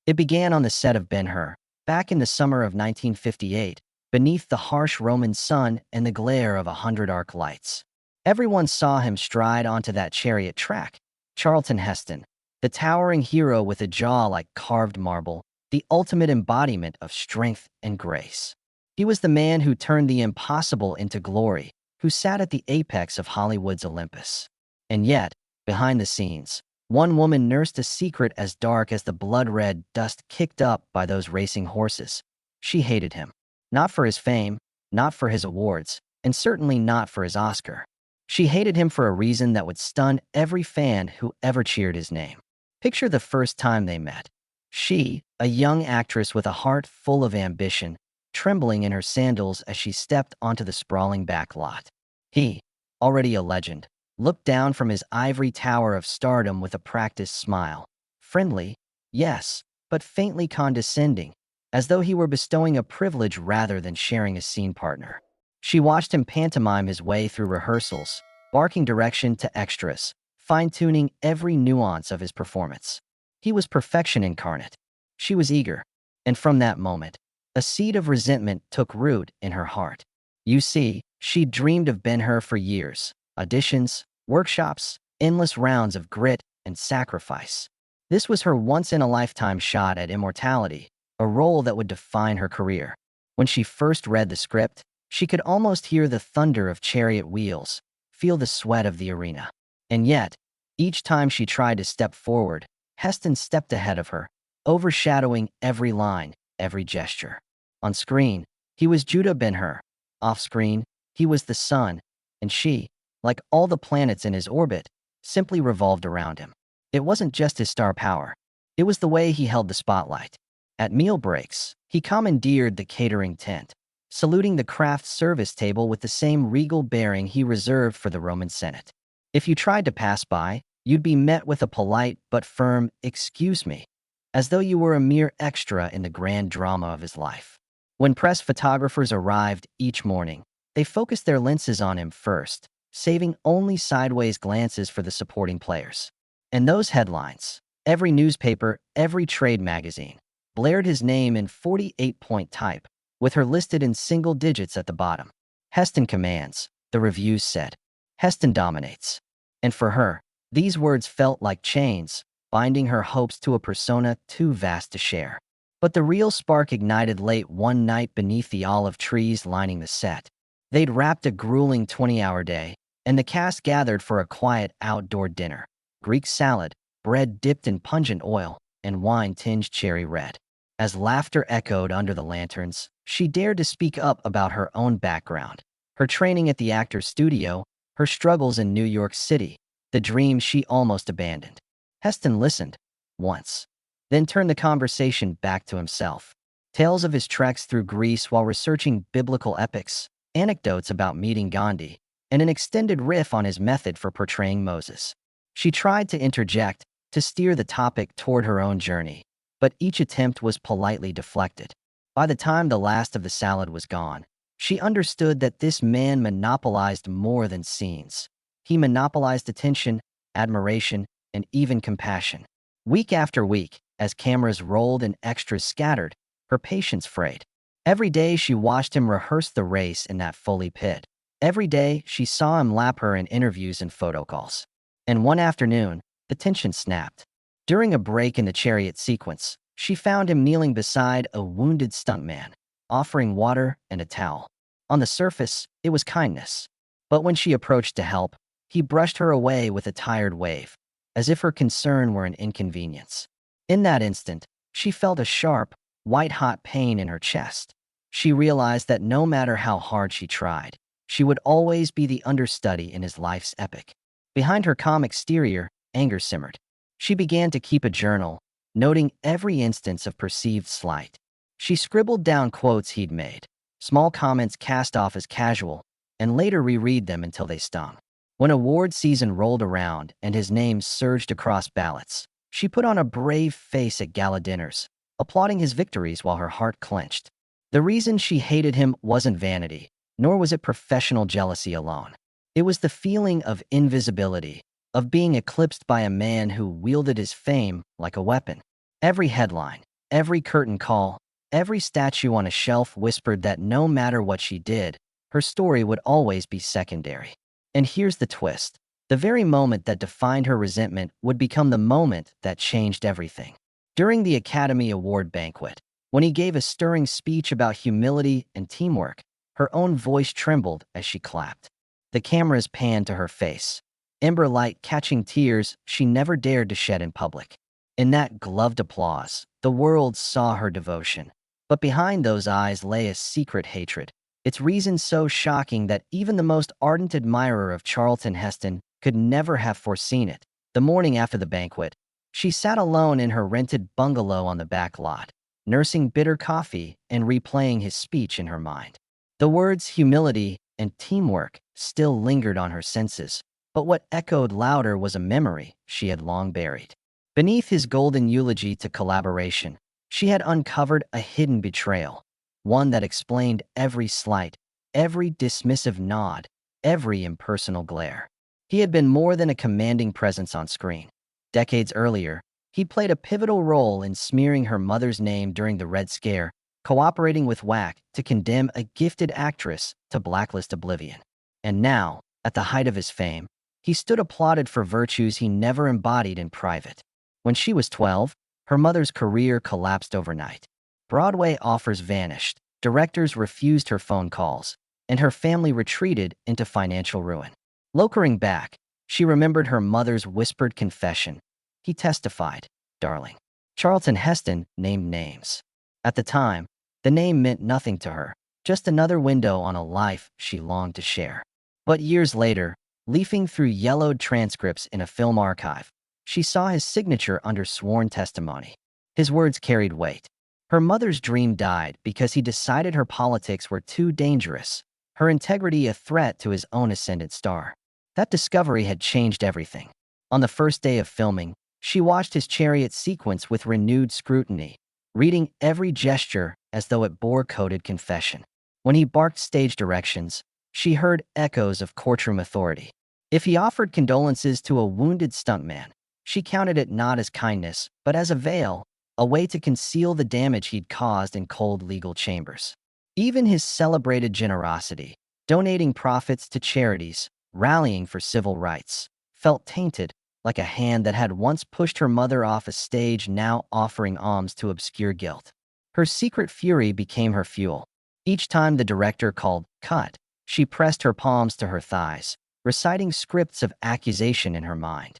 It began on the set of Ben-Hur, back in the summer of 1958, beneath the harsh Roman sun and the glare of 100 arc lights. Everyone saw him stride onto that chariot track. Charlton Heston, the towering hero with a jaw like carved marble, the ultimate embodiment of strength and grace. He was the man who turned the impossible into glory, who sat at the apex of Hollywood's Olympus. And yet, behind the scenes, one woman nursed a secret as dark as the blood-red dust kicked up by those racing horses. She hated him. Not for his fame, not for his awards, and certainly not for his Oscar. She hated him for a reason that would stun every fan who ever cheered his name. Picture the first time they met. She, a young actress with a heart full of ambition, trembling in her sandals as she stepped onto the sprawling back lot. He, already a legend, looked down from his ivory tower of stardom with a practiced smile. Friendly, yes, but faintly condescending, as though he were bestowing a privilege rather than sharing a scene partner. She watched him pantomime his way through rehearsals, barking direction to extras, fine-tuning every nuance of his performance. He was perfection incarnate. She was eager, and from that moment, a seed of resentment took root in her heart. You see, she'd dreamed of Ben-Hur for years. Auditions, workshops, endless rounds of grit and sacrifice. This was her once-in-a-lifetime shot at immortality, a role that would define her career. When she first read the script, she could almost hear the thunder of chariot wheels, feel the sweat of the arena. And yet, each time she tried to step forward, Heston stepped ahead of her, overshadowing every line, every gesture. On screen, he was Judah Ben-Hur. Off-screen, he was the sun, and she, like all the planets in his orbit, simply revolved around him. It wasn't just his star power. It was the way he held the spotlight. At meal breaks, he commandeered the catering tent, saluting the craft service table with the same regal bearing he reserved for the Roman Senate. If you tried to pass by, you'd be met with a polite but firm "excuse me," as though you were a mere extra in the grand drama of his life. When press photographers arrived each morning, they focused their lenses on him first, saving only sideways glances for the supporting players. And those headlines, every newspaper, every trade magazine, blared his name in 48-point type, with her listed in single digits at the bottom. Heston commands, the reviews said. Heston dominates. And for her, these words felt like chains, binding her hopes to a persona too vast to share. But the real spark ignited late one night beneath the olive trees lining the set. They'd wrapped a grueling 20-hour day, and the cast gathered for a quiet outdoor dinner. Greek salad, bread dipped in pungent oil, and wine tinged cherry red. As laughter echoed under the lanterns, she dared to speak up about her own background, her training at the actor's studio, her struggles in New York City, the dream she almost abandoned. Heston listened, once, then turned the conversation back to himself. Tales of his treks through Greece while researching biblical epics, anecdotes about meeting Gandhi, and an extended riff on his method for portraying Moses. She tried to interject, to steer the topic toward her own journey, but each attempt was politely deflected. By the time the last of the salad was gone, she understood that this man monopolized more than scenes. He monopolized attention, admiration, and even compassion. Week after week, as cameras rolled and extras scattered, her patience frayed. Every day she watched him rehearse the race in that Foley pit. Every day she saw him lap her in interviews and photo calls. And one afternoon, the tension snapped. During a break in the chariot sequence, she found him kneeling beside a wounded stuntman, offering water and a towel. On the surface, it was kindness. But when she approached to help, he brushed her away with a tired wave, as if her concern were an inconvenience. In that instant, she felt a sharp, white-hot pain in her chest. She realized that no matter how hard she tried, she would always be the understudy in his life's epic. Behind her calm exterior, anger simmered. She began to keep a journal, noting every instance of perceived slight. She scribbled down quotes he'd made, small comments cast off as casual, and later reread them until they stung. When award season rolled around and his name surged across ballots, she put on a brave face at gala dinners, applauding his victories while her heart clenched. The reason she hated him wasn't vanity, nor was it professional jealousy alone. It was the feeling of invisibility, of being eclipsed by a man who wielded his fame like a weapon. Every headline, Every curtain call, every statue on a shelf whispered that no matter what she did, her story would always be secondary. And here's the twist. The very moment that defined her resentment would become the moment that changed everything. During the Academy Award banquet, when he gave a stirring speech about humility and teamwork, her own voice trembled as she clapped. The cameras panned to her face, ember light catching tears she never dared to shed in public. In that gloved applause, the world saw her devotion. But behind those eyes lay a secret hatred, its reason so shocking that even the most ardent admirer of Charlton Heston could never have foreseen it. The morning after the banquet, she sat alone in her rented bungalow on the back lot, nursing bitter coffee and replaying his speech in her mind. The words humility and teamwork still lingered on her senses, but what echoed louder was a memory she had long buried. Beneath his golden eulogy to collaboration, she had uncovered a hidden betrayal, one that explained every slight, every dismissive nod, every impersonal glare. He had been more than a commanding presence on screen. Decades earlier, he played a pivotal role in smearing her mother's name during the Red Scare, cooperating with WAC to condemn a gifted actress to blacklist oblivion. And now, at the height of his fame, he stood applauded for virtues he never embodied in private. When she was 12, her mother's career collapsed overnight. Broadway offers vanished, directors refused her phone calls, and her family retreated into financial ruin. Looking back, she remembered her mother's whispered confession. He testified, "Darling." Charlton Heston named names. At the time, the name meant nothing to her, just another window on a life she longed to share. But years later, leafing through yellowed transcripts in a film archive, she saw his signature under sworn testimony. His words carried weight. Her mother's dream died because he decided her politics were too dangerous, her integrity a threat to his own ascendant star. That discovery had changed everything. On the first day of filming, she watched his chariot sequence with renewed scrutiny, reading every gesture as though it bore coded confession. When he barked stage directions, she heard echoes of courtroom authority. If he offered condolences to a wounded stuntman, she counted it not as kindness, but as a veil, a way to conceal the damage he'd caused in cold legal chambers. Even his celebrated generosity, donating profits to charities, rallying for civil rights, felt tainted, like a hand that had once pushed her mother off a stage now offering alms to obscure guilt. Her secret fury became her fuel. Each time the director called "cut," she pressed her palms to her thighs, reciting scripts of accusation in her mind,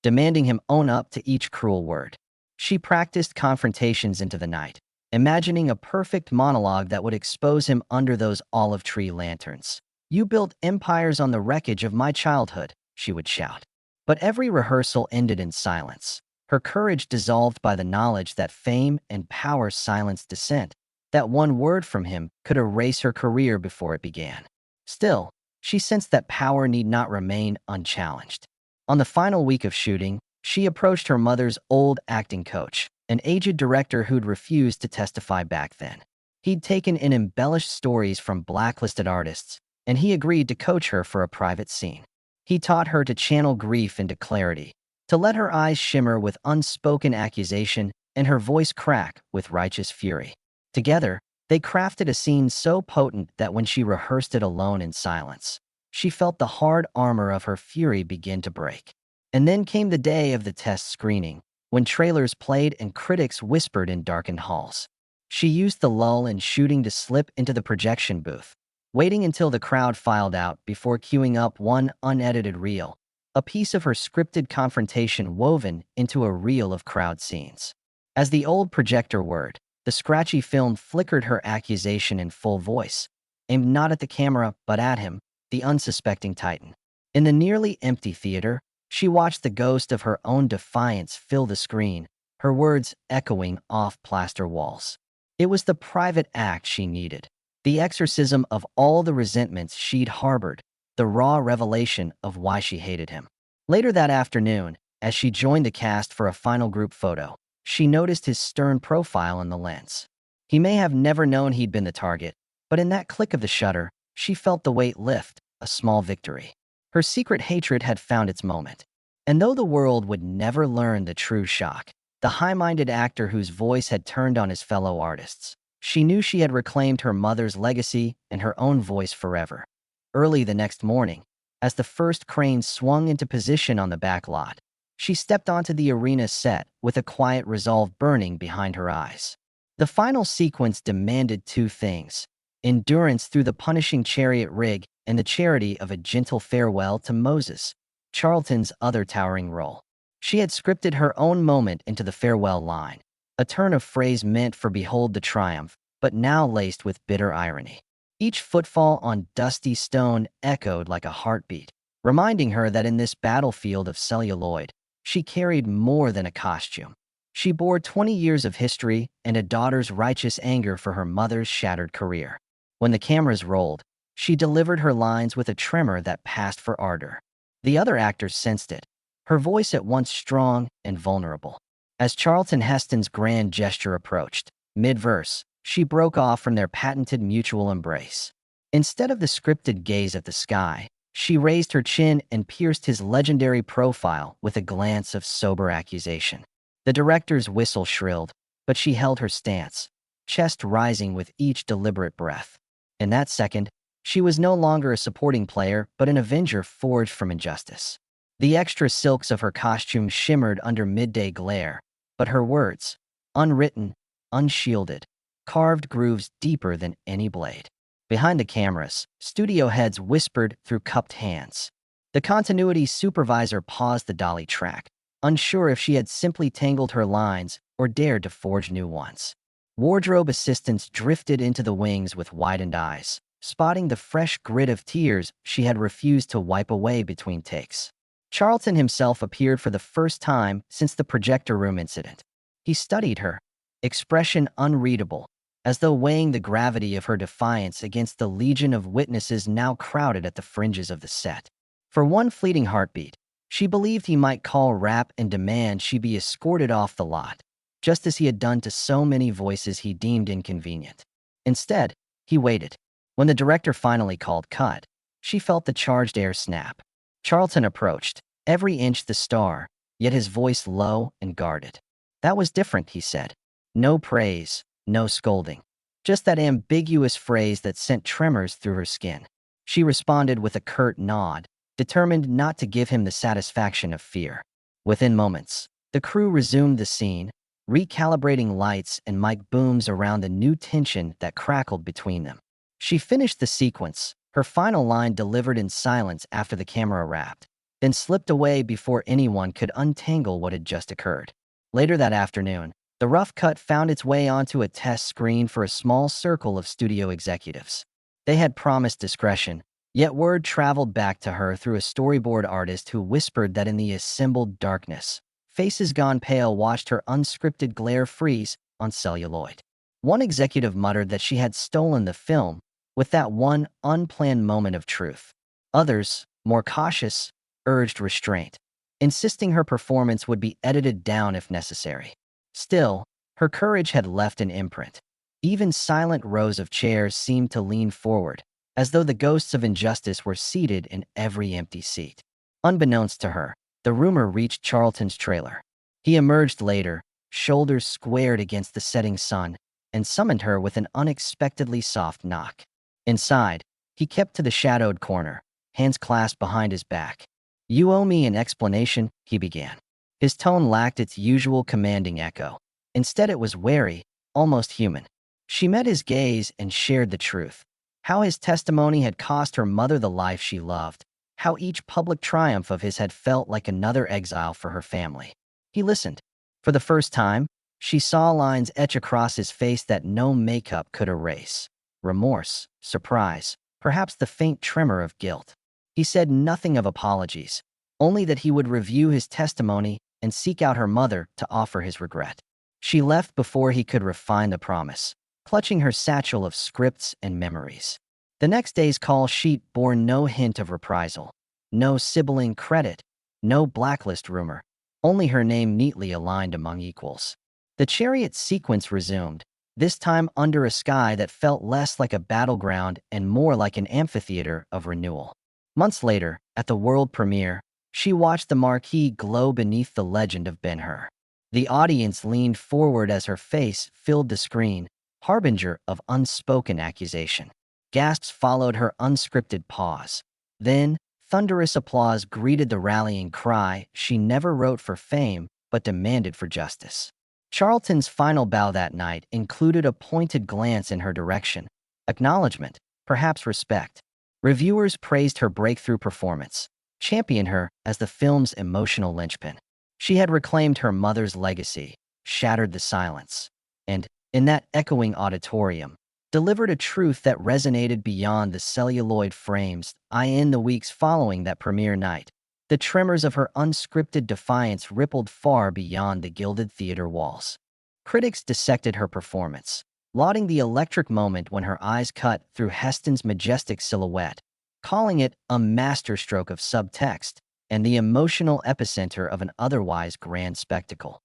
demanding him own up to each cruel word. She practiced confrontations into the night, imagining a perfect monologue that would expose him under those olive tree lanterns. "You built empires on the wreckage of my childhood," she would shout. But every rehearsal ended in silence, her courage dissolved by the knowledge that fame and power silenced dissent, that one word from him could erase her career before it began. Still, she sensed that power need not remain unchallenged. On the final week of shooting, she approached her mother's old acting coach, an aged director who'd refused to testify back then. He'd taken in embellished stories from blacklisted artists, and he agreed to coach her for a private scene. He taught her to channel grief into clarity, to let her eyes shimmer with unspoken accusation and her voice crack with righteous fury. Together, they crafted a scene so potent that when she rehearsed it alone in silence, she felt the hard armor of her fury begin to break. And then came the day of the test screening, when trailers played and critics whispered in darkened halls. She used the lull in shooting to slip into the projection booth, waiting until the crowd filed out before queuing up one unedited reel, a piece of her scripted confrontation woven into a reel of crowd scenes. As the old projector whirred, the scratchy film flickered her accusation in full voice, aimed not at the camera but at him, the unsuspecting titan. In the nearly empty theater, she watched the ghost of her own defiance fill the screen, her words echoing off plaster walls. It was the private act she needed, the exorcism of all the resentments she'd harbored, the raw revelation of why she hated him. Later that afternoon, as she joined the cast for a final group photo, she noticed his stern profile in the lens. He may have never known he'd been the target, but in that click of the shutter, she felt the weight lift, a small victory. Her secret hatred had found its moment. And though the world would never learn the true shock, the high-minded actor whose voice had turned on his fellow artists. She knew she had reclaimed her mother's legacy and her own voice forever. Early the next morning, as the first crane swung into position on the back lot, she stepped onto the arena set with a quiet resolve burning behind her eyes. The final sequence demanded two things: endurance through the punishing chariot rig and the charity of a gentle farewell to Moses, Charlton's other towering role. She had scripted her own moment into the farewell line, a turn of phrase meant for behold the triumph, but now laced with bitter irony. Each footfall on dusty stone echoed like a heartbeat, reminding her that in this battlefield of celluloid, she carried more than a costume. She bore 20 years of history and a daughter's righteous anger for her mother's shattered career. When the cameras rolled, she delivered her lines with a tremor that passed for ardor. The other actors sensed it, her voice at once strong and vulnerable. As Charlton Heston's grand gesture approached, mid-verse, she broke off from their patented mutual embrace. Instead of the scripted gaze at the sky, she raised her chin and pierced his legendary profile with a glance of sober accusation. The director's whistle shrilled, but she held her stance, chest rising with each deliberate breath. In that second, she was no longer a supporting player, but an avenger forged from injustice. The extra silks of her costume shimmered under midday glare, but her words, unwritten, unshielded, carved grooves deeper than any blade. Behind the cameras, studio heads whispered through cupped hands. The continuity supervisor paused the dolly track, unsure if she had simply tangled her lines or dared to forge new ones. Wardrobe assistants drifted into the wings with widened eyes, spotting the fresh grit of tears she had refused to wipe away between takes. Charlton himself appeared for the first time since the projector room incident. He studied her, expression unreadable, as though weighing the gravity of her defiance against the legion of witnesses now crowded at the fringes of the set. For one fleeting heartbeat, she believed he might call rap and demand she be escorted off the lot, just as he had done to so many voices he deemed inconvenient. Instead, he waited. When the director finally called cut, she felt the charged air snap. Charlton approached, every inch the star, yet his voice low and guarded. That was different, he said. No praise, no scolding. Just that ambiguous phrase that sent tremors through her skin. She responded with a curt nod, determined not to give him the satisfaction of fear. Within moments, the crew resumed the scene, recalibrating lights and mic booms around the new tension that crackled between them. She finished the sequence, her final line delivered in silence after the camera wrapped, then slipped away before anyone could untangle what had just occurred. Later that afternoon, the rough cut found its way onto a test screen for a small circle of studio executives. They had promised discretion, yet word traveled back to her through a storyboard artist who whispered that in the assembled darkness, faces gone pale watched her unscripted glare freeze on celluloid. One executive muttered that she had stolen the film with that one unplanned moment of truth. Others, more cautious, urged restraint, insisting her performance would be edited down if necessary. Still, her courage had left an imprint. Even silent rows of chairs seemed to lean forward, as though the ghosts of injustice were seated in every empty seat. Unbeknownst to her, the rumor reached Charlton's trailer. He emerged later, shoulders squared against the setting sun, and summoned her with an unexpectedly soft knock. Inside, he kept to the shadowed corner, hands clasped behind his back. "You owe me an explanation," he began. His tone lacked its usual commanding echo. Instead, it was wary, almost human. She met his gaze and shared the truth. How his testimony had cost her mother the life she loved. How each public triumph of his had felt like another exile for her family. He listened. For the first time, she saw lines etch across his face that no makeup could erase. Remorse, surprise, perhaps the faint tremor of guilt. He said nothing of apologies, only that he would review his testimony and seek out her mother to offer his regret. She left before he could refine the promise, clutching her satchel of scripts and memories. The next day's call sheet bore no hint of reprisal, no sibling credit, no blacklist rumor, only her name neatly aligned among equals. The chariot sequence resumed, this time under a sky that felt less like a battleground and more like an amphitheater of renewal. Months later, at the world premiere, she watched the marquee glow beneath the legend of Ben-Hur. The audience leaned forward as her face filled the screen, harbinger of unspoken accusation. Gasps followed her unscripted pause. Then, thunderous applause greeted the rallying cry she never wrote for fame but demanded for justice. Charlton's final bow that night included a pointed glance in her direction, acknowledgement, perhaps respect. Reviewers praised her breakthrough performance, championed her as the film's emotional linchpin. She had reclaimed her mother's legacy, shattered the silence, and, in that echoing auditorium, delivered a truth that resonated beyond the celluloid frames. In the weeks following that premiere night, the tremors of her unscripted defiance rippled far beyond the gilded theater walls. Critics dissected her performance, lauding the electric moment when her eyes cut through Heston's majestic silhouette, calling it a masterstroke of subtext and the emotional epicenter of an otherwise grand spectacle.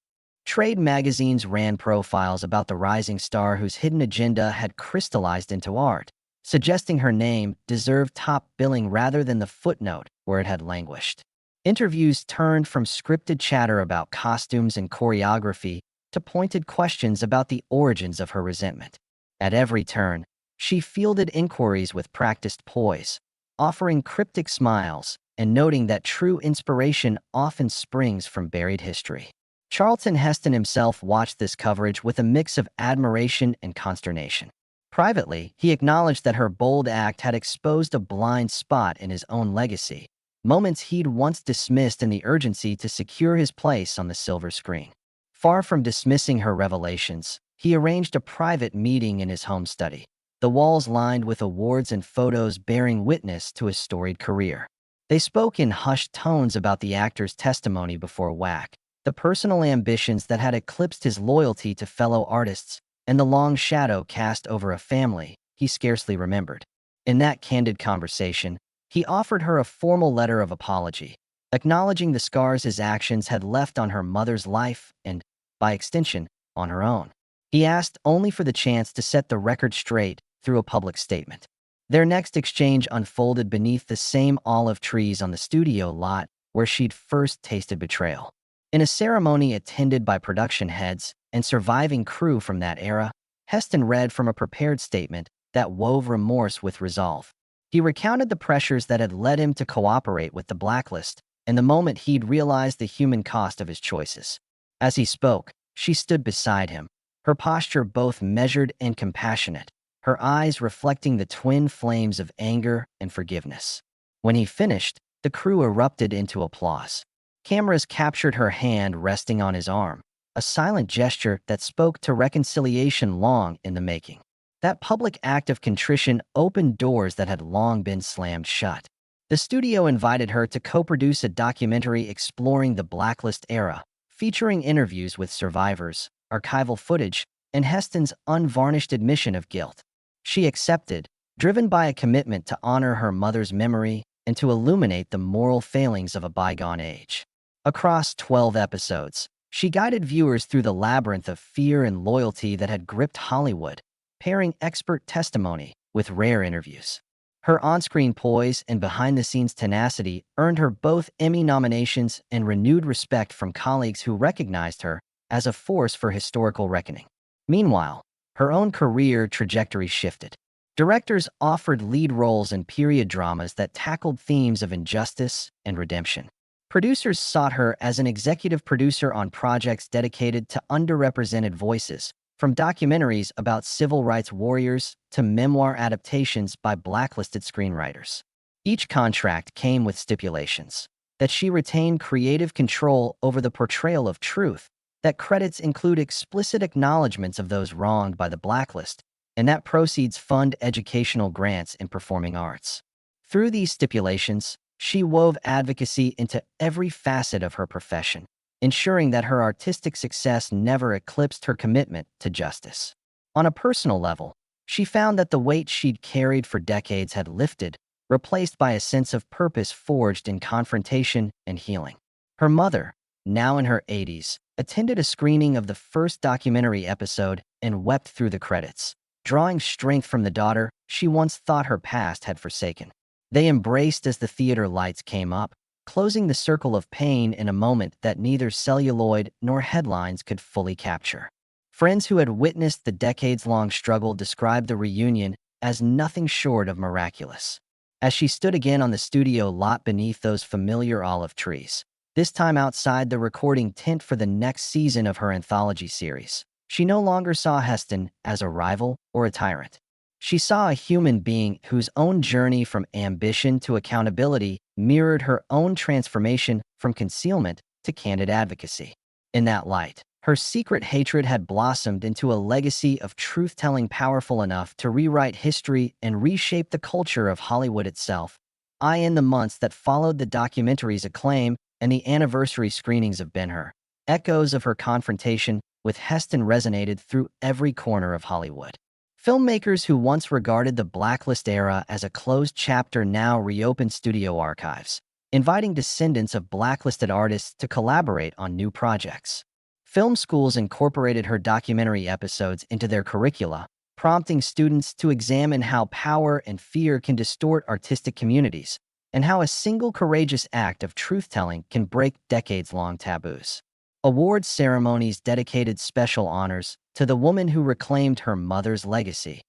Trade magazines ran profiles about the rising star whose hidden agenda had crystallized into art, suggesting her name deserved top billing rather than the footnote where it had languished. Interviews turned from scripted chatter about costumes and choreography to pointed questions about the origins of her resentment. At every turn, she fielded inquiries with practiced poise, offering cryptic smiles and noting that true inspiration often springs from buried history. Charlton Heston himself watched this coverage with a mix of admiration and consternation. Privately, he acknowledged that her bold act had exposed a blind spot in his own legacy, moments he'd once dismissed in the urgency to secure his place on the silver screen. Far from dismissing her revelations, he arranged a private meeting in his home study, the walls lined with awards and photos bearing witness to his storied career. They spoke in hushed tones about the actor's testimony before WAC, the personal ambitions that had eclipsed his loyalty to fellow artists, and the long shadow cast over a family he scarcely remembered. In that candid conversation, he offered her a formal letter of apology, acknowledging the scars his actions had left on her mother's life and, by extension, on her own. He asked only for the chance to set the record straight through a public statement. Their next exchange unfolded beneath the same olive trees on the studio lot where she'd first tasted betrayal. In a ceremony attended by production heads and surviving crew from that era, Heston read from a prepared statement that wove remorse with resolve. He recounted the pressures that had led him to cooperate with the blacklist and the moment he'd realized the human cost of his choices. As he spoke, she stood beside him, her posture both measured and compassionate, her eyes reflecting the twin flames of anger and forgiveness. When he finished, the crew erupted into applause. Cameras captured her hand resting on his arm, a silent gesture that spoke to reconciliation long in the making. That public act of contrition opened doors that had long been slammed shut. The studio invited her to co-produce a documentary exploring the blacklist era, featuring interviews with survivors, archival footage, and Heston's unvarnished admission of guilt. She accepted, driven by a commitment to honor her mother's memory and to illuminate the moral failings of a bygone age. Across 12 episodes, she guided viewers through the labyrinth of fear and loyalty that had gripped Hollywood, pairing expert testimony with rare interviews. Her on-screen poise and behind-the-scenes tenacity earned her both Emmy nominations and renewed respect from colleagues who recognized her as a force for historical reckoning. Meanwhile, her own career trajectory shifted. Directors offered lead roles in period dramas that tackled themes of injustice and redemption. Producers sought her as an executive producer on projects dedicated to underrepresented voices, from documentaries about civil rights warriors to memoir adaptations by blacklisted screenwriters. Each contract came with stipulations that she retain creative control over the portrayal of truth, that credits include explicit acknowledgments of those wronged by the blacklist, and that proceeds fund educational grants in performing arts. Through these stipulations, she wove advocacy into every facet of her profession, ensuring that her artistic success never eclipsed her commitment to justice. On a personal level, she found that the weight she'd carried for decades had lifted, replaced by a sense of purpose forged in confrontation and healing. Her mother, now in her 80s, attended a screening of the first documentary episode and wept through the credits, drawing strength from the daughter she once thought her past had forsaken. They embraced as the theater lights came up, closing the circle of pain in a moment that neither celluloid nor headlines could fully capture. Friends who had witnessed the decades-long struggle described the reunion as nothing short of miraculous. As she stood again on the studio lot beneath those familiar olive trees, this time outside the recording tent for the next season of her anthology series, she no longer saw Heston as a rival or a tyrant. She saw a human being whose own journey from ambition to accountability mirrored her own transformation from concealment to candid advocacy. In that light, her secret hatred had blossomed into a legacy of truth-telling powerful enough to rewrite history and reshape the culture of Hollywood itself. In the months that followed the documentary's acclaim and the anniversary screenings of Ben-Hur, echoes of her confrontation with Heston resonated through every corner of Hollywood. Filmmakers who once regarded the blacklist era as a closed chapter now reopened studio archives, inviting descendants of blacklisted artists to collaborate on new projects. Film schools incorporated her documentary episodes into their curricula, prompting students to examine how power and fear can distort artistic communities, and how a single courageous act of truth-telling can break decades-long taboos. Awards ceremonies dedicated special honors to the woman who reclaimed her mother's legacy,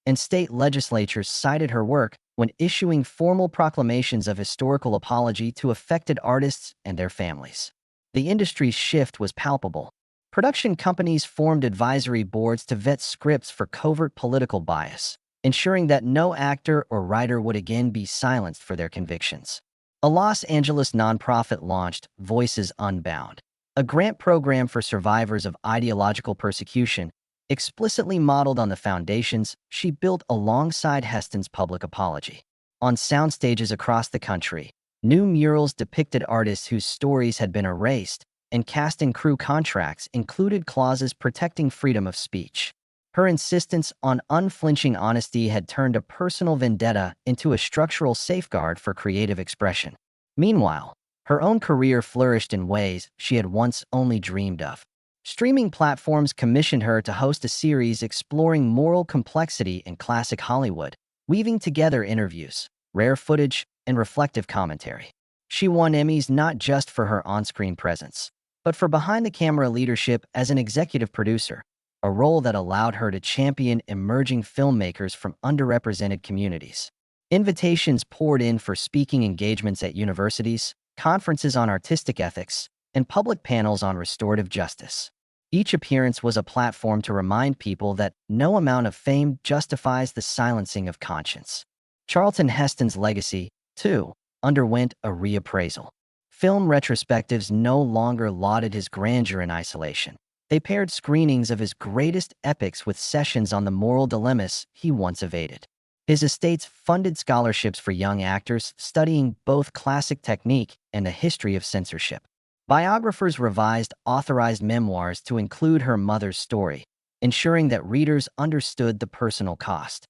and state legislatures cited her work when issuing formal proclamations of historical apology to affected artists and their families. The industry's shift was palpable. Production companies formed advisory boards to vet scripts for covert political bias, ensuring that no actor or writer would again be silenced for their convictions. A Los Angeles nonprofit launched Voices Unbound, a grant program for survivors of ideological persecution, explicitly modeled on the foundations she built alongside Heston's public apology. On soundstages across the country, new murals depicted artists whose stories had been erased, and cast and crew contracts included clauses protecting freedom of speech. Her insistence on unflinching honesty had turned a personal vendetta into a structural safeguard for creative expression. Meanwhile, her own career flourished in ways she had once only dreamed of. Streaming platforms commissioned her to host a series exploring moral complexity in classic Hollywood, weaving together interviews, rare footage, and reflective commentary. She won Emmys not just for her on-screen presence, but for behind-the-camera leadership as an executive producer, a role that allowed her to champion emerging filmmakers from underrepresented communities. Invitations poured in for speaking engagements at universities, conferences on artistic ethics, and public panels on restorative justice. Each appearance was a platform to remind people that no amount of fame justifies the silencing of conscience. Charlton Heston's legacy, too, underwent a reappraisal. Film retrospectives no longer lauded his grandeur in isolation. They paired screenings of his greatest epics with sessions on the moral dilemmas he once evaded. His estates funded scholarships for young actors studying both classic technique and the history of censorship. Biographers revised authorized memoirs to include her mother's story, ensuring that readers understood the personal cost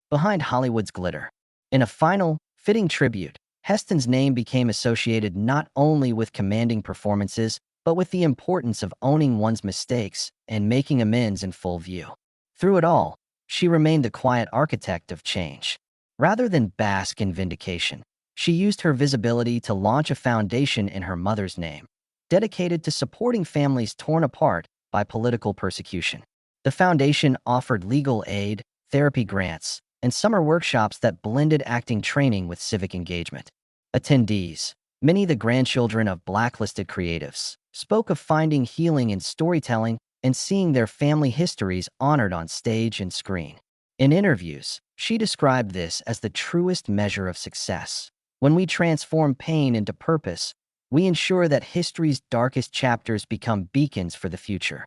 behind Hollywood's glitter. In a final, fitting tribute, Heston's name became associated not only with commanding performances, but with the importance of owning one's mistakes and making amends in full view. Through it all, she remained the quiet architect of change. Rather than bask in vindication, she used her visibility to launch a foundation in her mother's name, dedicated to supporting families torn apart by political persecution. The foundation offered legal aid, therapy grants, and summer workshops that blended acting training with civic engagement. Attendees, many the grandchildren of blacklisted creatives, spoke of finding healing in storytelling and seeing their family histories honored on stage and screen. In interviews, she described this as the truest measure of success. When we transform pain into purpose, we ensure that history's darkest chapters become beacons for the future.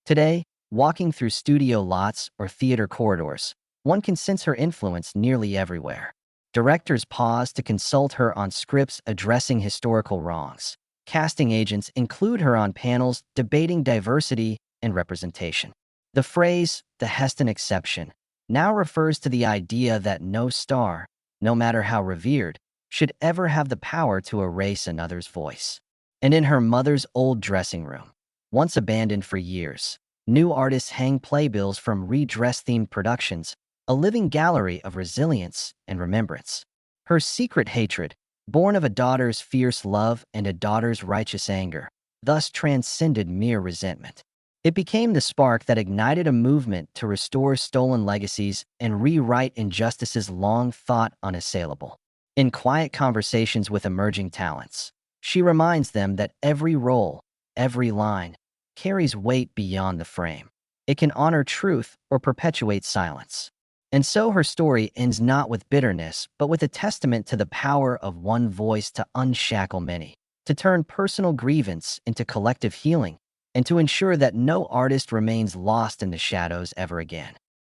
Today, walking through studio lots or theater corridors, one can sense her influence nearly everywhere. Directors pause to consult her on scripts addressing historical wrongs. Casting agents include her on panels debating diversity and representation. The phrase, the Heston exception, now refers to the idea that no star, no matter how revered, should ever have the power to erase another's voice. And in her mother's old dressing room, once abandoned for years, new artists hang playbills from redress-themed productions, a living gallery of resilience and remembrance. Her secret hatred, born of a daughter's fierce love and a daughter's righteous anger, thus transcended mere resentment. It became the spark that ignited a movement to restore stolen legacies and rewrite injustices long thought unassailable. In quiet conversations with emerging talents, she reminds them that every role, every line, carries weight beyond the frame. It can honor truth or perpetuate silence. And so her story ends not with bitterness, but with a testament to the power of one voice to unshackle many, to turn personal grievance into collective healing, and to ensure that no artist remains lost in the shadows ever again.